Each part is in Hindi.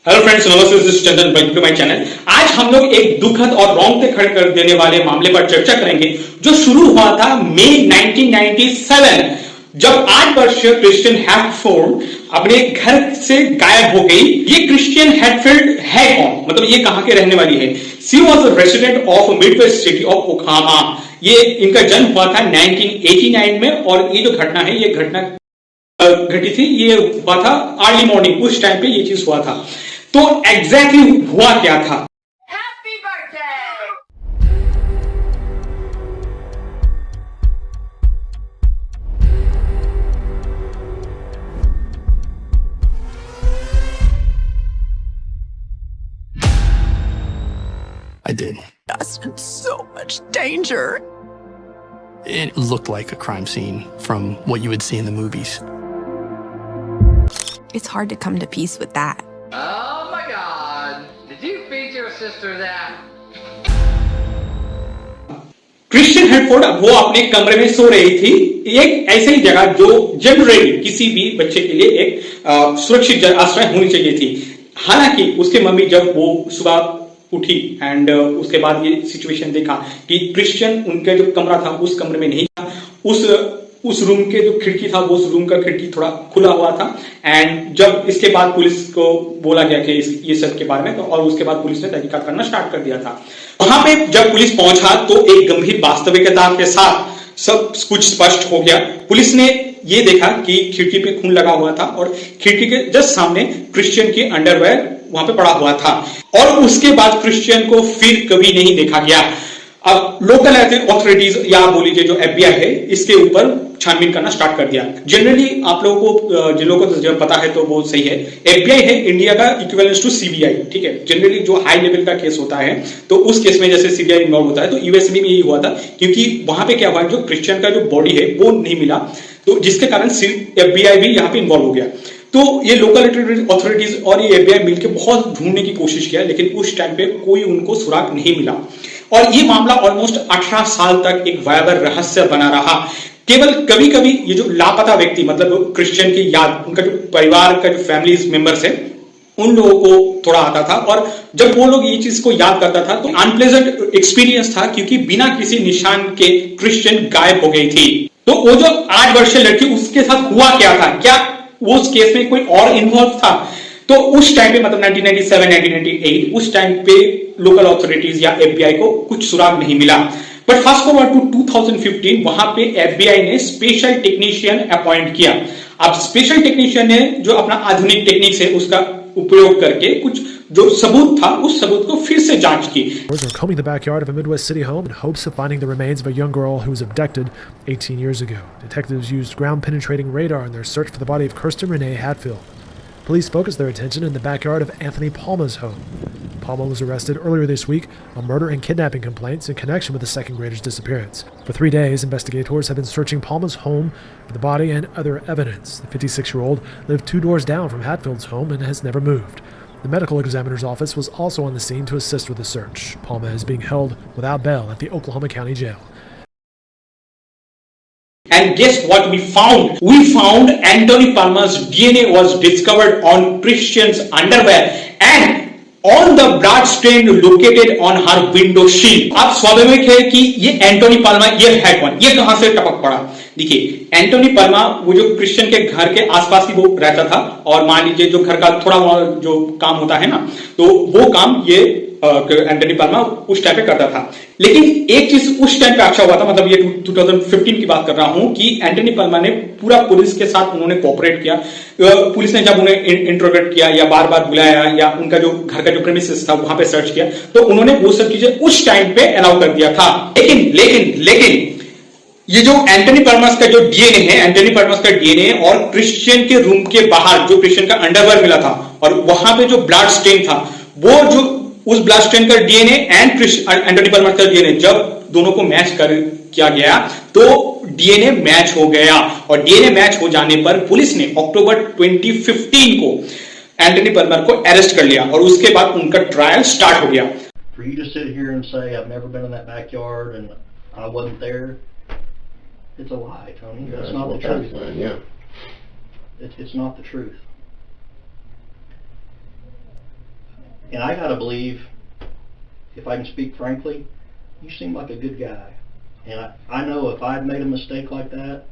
हेलो फ्रेंड्स, नमस्ते, this is Chandan, welcome to my channel. आज हम लोग एक दुखद और रोंगटे खड़े कर देने वाले मामले पर चर्चा करेंगे जो शुरू हुआ था मई 1997, जब 8 वर्षीय क्रिश्चियन हैटफील्ड अपने घर से गायब हो गई। ये क्रिश्चियन हैटफील्ड है कौन, मतलब ये कहां के रहने वाली है? She was a resident of Midwest city of Oklahoma. ये इनका जन्म हुआ था 1989 में और ये जो घटना है, ये घटना घटी थी, ये हुआ था अर्ली मॉर्निंग, उस टाइम पे ये चीज हुआ था। तो एग्जैक्टली हुआ क्या था? Happy birthday! I did. I was in so much danger. It looked like a crime scene from what you would see in the movies. It's hard to come to peace with that. Oh my god! Did you feed your sister that? Christian Hartford वो अपने कमरे में सो रही थी, एक ऐसी जगह जो जनरली किसी भी बच्चे के लिए एक सुरक्षित आश्रय होनी चाहिए थी। हालांकि उसके मम्मी जब वो सुबह उठी एंड उसके बाद ये सिचुएशन देखा कि क्रिश्चियन उनका जो कमरा था उस कमरे में नहीं था, उस रूम के जो खिड़की था वो उस रूम का खिड़की थोड़ा खुला हुआ था। एंड जब इसके बाद पुलिस को बोला गया कि ये सब के बारे में, तो और उसके बाद पुलिस ने तहकीकात करना स्टार्ट कर दिया था। वहां पे जब पुलिस पहुंचा तो एक गंभीर वास्तविकता के साथ सब कुछ स्पष्ट हो गया। पुलिस ने ये देखा कि खिड़की पे खून लगा हुआ था और खिड़की के जस्ट सामने क्रिश्चियन की अंडरवेयर वहां पे पड़ा हुआ था, और उसके बाद क्रिश्चियन को फिर कभी नहीं देखा गया। अब लोकल अथॉरिटीज या बोल लीजिए जो एफबीआई है, इसके ऊपर छानबीन करना स्टार्ट कर दिया। जनरली आप लोगों को, जिन लोगों को जब पता है तो वो सही है, एफबीआई है इंडिया का इक्विवेलेंस टू सीबीआई, ठीक है। जनरली जो हाई लेवल का केस होता है तो उस केस में जैसे सीबीआई इन्वॉल्व होता है, तो यूएस में भी यही हुआ था, क्योंकि वहां पे क्या हुआ, जो क्रिश्चियन का जो बॉडी है वो नहीं मिला, तो जिसके कारण एफबीआई भी यहाँ पे इन्वॉल्व हो गया। तो ये लोकल अथॉरिटीज और ये एफबीआई मिलकर बहुत ढूंढने की कोशिश किया, लेकिन उस टाइम पे कोई उनको सुराग नहीं मिला और ये मामला ऑलमोस्ट 18 साल तक एक भयावह रहस्य बना रहा। केवल कभी कभी ये जो लापता व्यक्ति, मतलब क्रिश्चियन की याद, उनका जो परिवार का जो फैमिली मेंबर्स है, उन लोगों को थोड़ा आता था, और जब वो लोग ये चीज को याद करता था तो अनप्लेजेंट एक्सपीरियंस था, क्योंकि बिना किसी निशान के क्रिश्चियन गायब हो गई थी। तो वो जो 8 वर्षीय लड़की, उसके साथ हुआ क्या था? क्या वो उस केस में कोई और इन्वॉल्व था? तो उस टाइम पे, मतलब 1997 1998, उस टाइम पे लोकल अथॉरिटीज या एफबीआई को कुछ सुराग नहीं मिला। बट फास्ट फॉरवर्ड टू 2015, वहां पे एफबीआई ने स्पेशल टेक्नीशियन अपॉइंट किया। अब स्पेशल टेक्नीशियन ने जो अपना आधुनिक टेक्निक्स है उसका उपयोग करके कुछ जो सबूत था, उस सबूत को फिर से जांच की। Are combing the backyard of a Midwest city home in hopes of finding the remains of a young girl who was abducted 18 years ago. Detectives used ground-penetrating radar in their search for the body of Kirsten Renee Hatfield. Police focused their attention in the backyard of Anthony Palma's home. Palma was arrested earlier this week on murder and kidnapping complaints in connection with the second grader's disappearance. For 3 days, investigators have been searching Palma's home for the body and other evidence. The 56-year-old lived 2 doors down from Hatfield's home and has never moved. The medical examiner's office was also on the scene to assist with the search. Palma is being held without bail at the Oklahoma County Jail. And guess what we found? We found Anthony Palma's DNA was discovered on Christian's underwear and on the blood stain located on her window sill. अब स्वाभाविक है कि ये एंटोनी पाल्मा, ये है कौन, ये कहां से टपक पड़ा? देखिए, एंटोनी पाल्मा वो जो क्रिश्चियन के घर के आसपास ही वो रहता था, और मान लीजिए जो घर का थोड़ा जो काम होता है ना, तो वो काम ये एंटोनी पाल्मा उस टाइम पे करता था। लेकिन एक चीज उस टाइम पे अच्छा हुआ था, मतलब ये 2015 की बात कर रहा हूं, कि एंटोनी पाल्मा ने पूरा पुलिस के साथ उन्होंने कोऑपरेट किया। पुलिस ने जब उन्हें इंट्रोगेट किया या बार बार बुलाया या उनका जो घर का जो प्रेमिसेस था वहां पे सर्च किया, तो उन्होंने वो सब चीजें उस टाइम पे अलाउ कर दिया था। लेकिन ये जो एंटोनी पर्मस का जो डीएनए है, एंटोनी पर्मस का डीएनए और क्रिश्चियन के रूम के बाहर जो क्रिश्चियन का अंडरवेयर मिला था और वहां पे जो ब्लड स्टेन था, वो जो उस ब्लड स्टेन का डीएनए एंड एंटोनी पर्मस का डीएनए जब दोनों को मैच किया गया तो डीएनए मैच हो गया, और डीएनए मैच हो जाने पर पुलिस ने अक्टूबर 2015 को एंटोनी पर्मर को अरेस्ट कर लिया और उसके बाद उनका ट्रायल स्टार्ट हो गया। For you to sit here and say I've never been in that backyard and I wasn't there, it's a lie, Tony. That's not the truth. Yeah. It's not the truth. And I gotta believe, if I can speak frankly, you seem like a good guy. And I know if I'd made a mistake like that,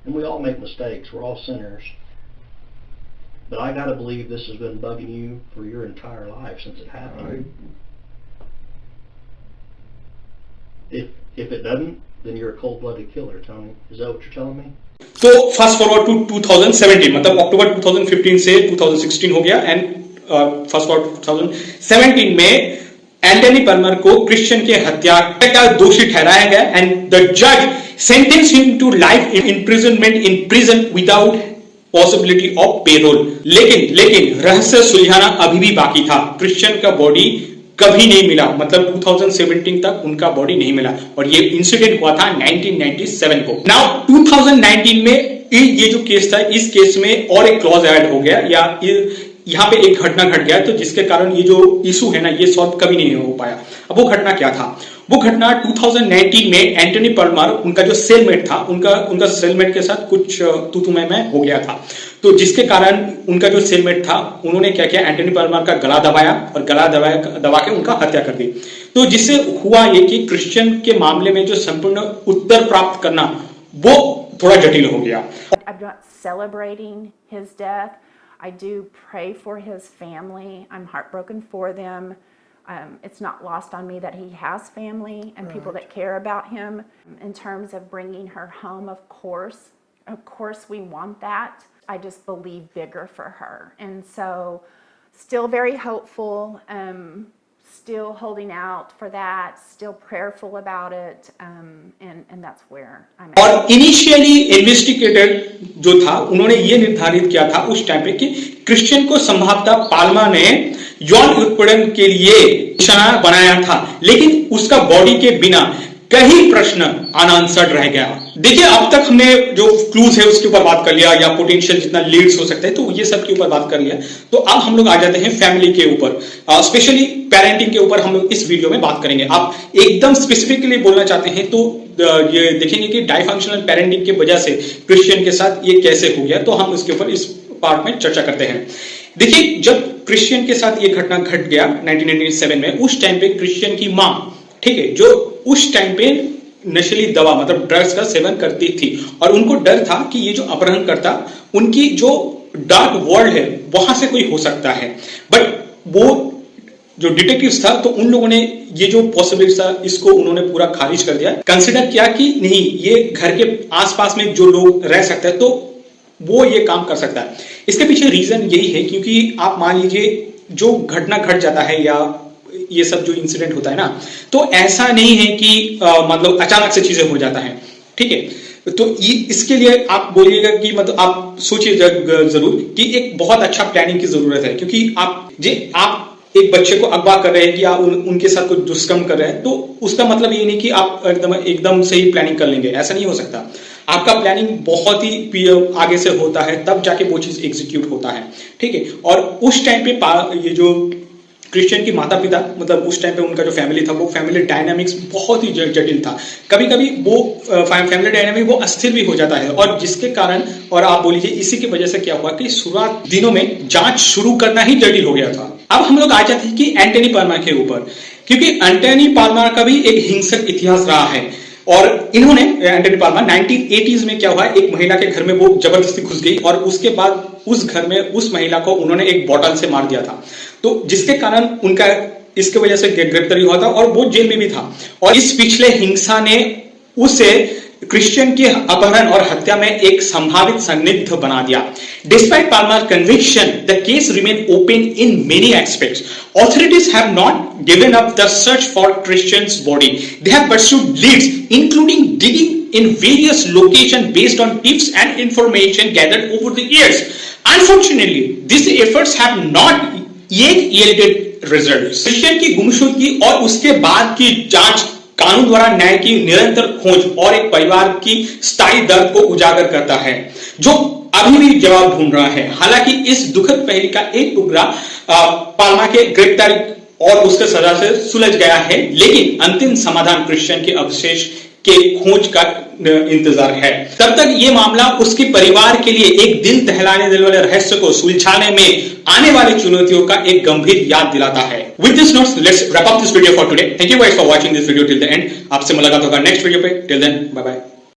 and we all make mistakes, we're all sinners, but I gotta believe this has been bugging you for your entire life since it happened. If it doesn't, then you're a cold-blooded killer, Tony. Is that what you're telling me? तो फास्ट फॉरवर्ड टू 2017, मतलब अक्टूबर 2015 से 2016 हो गया, एंड फास्ट फॉरवर्ड 2017 में एंटनी पाल्मर को क्रिश्चियन के हत्या का दोषी ठहराया गया, एंड द जज sentence him to life imprisonment in prison without possibility of parole. लेकिन रहस्य सुलझाना अभी भी बाकी था। क्रिश्चियन का बॉडी कभी नहीं मिला, मतलब 2017 तक उनका बॉडी नहीं मिला, और ये इंसिडेंट हुआ था 1997 को। नाउ 2019 में ये जो केस था, इस केस में और एक क्लॉज ऐड हो गया, या यहाँ पे एक घटना घट गया, तो जिसके कारण ये जो इशू है ना, ये सॉल्व कभी नहीं हो पाया। अब वो घटना क्या था? वो घटना 2019 में एंटनी पाल्मर, उनका जो सेलमेट था, उनका सेलमेट के साथ कुछ तू मैं हो गया था, तो जिसके कारण उनका जो सेलमेट था, उन्होंने क्या किया, एंटनी पाल्मर का गला दबाया, और गला दबा के उनका हत्या कर दी। तो जिससे हुआ ये कि क्रिश्चियन के मामले में जो संपूर्ण उत्तर प्राप्त करना, वो थोड़ा जटिल हो गया। I'm not celebrating his death. I do pray for his family. I'm heartbroken for them. It's not lost on me that he has family and people that care about him. In terms of bringing her home, of course we want that. I just believe bigger for her. And so still very hopeful, still holding out for that, still prayerful about it, and that's where I'm at. और इनिशियली इन्वेस्टिगेटर जो था, उन्होंने ये निर्धारित किया था उस टाइम पे कि क्रिश्चियन को संभवतः पाल्मर ने यौन उत्पीड़न के लिए निशाना बनाया था, लेकिन उसका बॉडी के बिना कई प्रश्न अनआंसर्ड रह गया। देखिए, अब तक हमने जो क्लूज है उसके ऊपर बात कर लिया, या पोटेंशियल जितना लीड्स हो सकते हैं, तो ये सब के ऊपर बात कर लिया। तो अब हम लोग आ जाते हैं फैमिली के ऊपर, स्पेशली पेरेंटिंग के ऊपर हम लोग इस वीडियो में बात करेंगे। आप एकदम स्पेसिफिकली बोलना चाहते हैं तो ये देखेंगे कि डाइफंक्शनल पेरेंटिंग की वजह से क्रिश्चियन के साथ ये कैसे हो गया, तो हम इसके ऊपर इस पार्ट में चर्चा करते हैं। देखिए, जब क्रिश्चियन के साथ ये घटना घट गया 1997 में, उस टाइम पे क्रिश्चियन की मां, ठीक है, जो उस टाइम पे नशीली दवा मतलब ड्रग्स का सेवन करती थी, और उनको डर था कि ये जो अपहरणकर्ता, उनकी जो डार्क वर्ल्ड है वहां से कोई हो सकता है। बट वो जो डिटेक्टिव्स था, तो उन लोगों ने ये जो पॉसिबिलिटी था, इसको उन्होंने पूरा खारिज कर दिया। कंसिडर किया कि नहीं, ये घर के आसपास में जो लोग रह सकते हैं, तो वो ये काम कर सकता है। इसके पीछे रीजन यही है क्योंकि आप मान लीजिए जो घटना घट जाता है, या ये सब जो इंसिडेंट होता है ना, तो ऐसा नहीं है कि मतलब अचानक से चीजें हो जाता है, ठीक है। तो इसके लिए आप बोलिएगा कि मतलब आप सोचिए जरूर कि एक बहुत अच्छा प्लानिंग की जरूरत है, क्योंकि आप एक बच्चे को अगवा कर रहे हैं कि आप उनके साथ कुछ दुष्कर्म कर रहे हैं, तो उसका मतलब ये नहीं कि आप एकदम सही प्लानिंग कर लेंगे, ऐसा नहीं हो सकता। आपका प्लानिंग बहुत ही आगे से होता है, तब जाके वो चीज एग्जीक्यूट होता है, ठीक है। और उस टाइम पे ये जो क्रिश्चियन की माता पिता, मतलब उस टाइम पे उनका जो फैमिली था, वो फैमिली डायनामिक्स बहुत ही जटिल था। कभी कभी वो फैमिली डायनामिक वो अस्थिर भी हो जाता है, और जिसके कारण, और आप बोलिए इसी की वजह से क्या हुआ कि शुरुआत दिनों में जांच शुरू करना ही जटिल हो गया था। अब हम लोग आ जाते हैं कि एंटनी पाल्मर के ऊपर, क्योंकि एंटनी पाल्मर का भी एक हिंसक इतिहास रहा है। और इन्होंने, एंटनी पाल्मर 1980s में क्या हुआ, एक महिला के घर में वो जबरदस्ती घुस गई, और उसके बाद उस घर में उस महिला को उन्होंने एक बॉटल से मार दिया था, तो जिसके कारण उनका इसके वजह से गिरफ्तारी हुआ था, और वो जेल में भी था। और इस पिछले हिंसा ने उसे क्रिश्चियन के अपहरण और हत्या में एक संभावित संदिग्ध बना दिया। Despite Palmer's conviction, the case remained open in many aspects. Authorities have not given up the search for Christian's body. They have pursued leads, including digging in various locations based on tips and information gathered over the years. Unfortunately, these efforts have not yet yielded results. Christian की गुमशुदगी और उसके बाद की जांच, कानून द्वारा न्याय की निरंतर खोज और एक परिवार की स्थायी दर्द को उजागर करता है, जो अभी भी जवाब ढूंढ रहा है। हालांकि इस दुखद पहेली का एक टुकड़ा पाल्मर के गिरफ्तारी और उसके सजा से सुलझ गया है, लेकिन अंतिम समाधान क्रिश्चियन के अवशेष के खोज का इंतजार है। तब तक ये मामला उसके परिवार के लिए एक दिल दहलाने देने वाले रहस्य को सुलझाने में आने वाली चुनौतियों का एक गंभीर याद दिलाता है। With this notes, let's wrap up this video for today. Thank you guys for watching this video till the end. आपसे मुलाकात होगा नेक्स्ट वीडियो पे। Till then, bye bye.